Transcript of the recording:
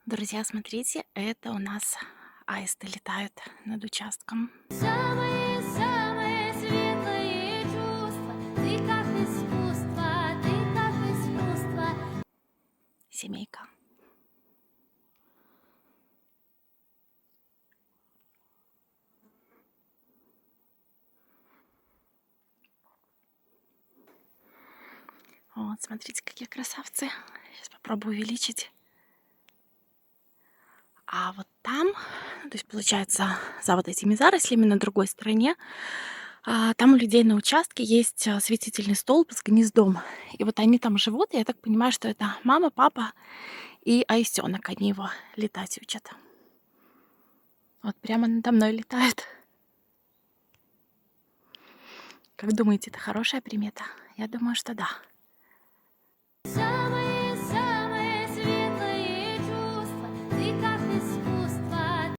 Друзья, смотрите, это у нас аисты летают над участком. Самые-самые светлые чувства, ты как искусство. Семейка. Вот, смотрите, какие красавцы. Сейчас попробую увеличить. А вот там, то есть получается, за вот этими зарослями на другой стороне, там у людей на участке есть светительный столб с гнездом. И вот они там живут, и я так понимаю, что это мама, папа и аистенок. Они его летать учат. Вот прямо надо мной летает. Как думаете, это хорошая примета? Я думаю, что да.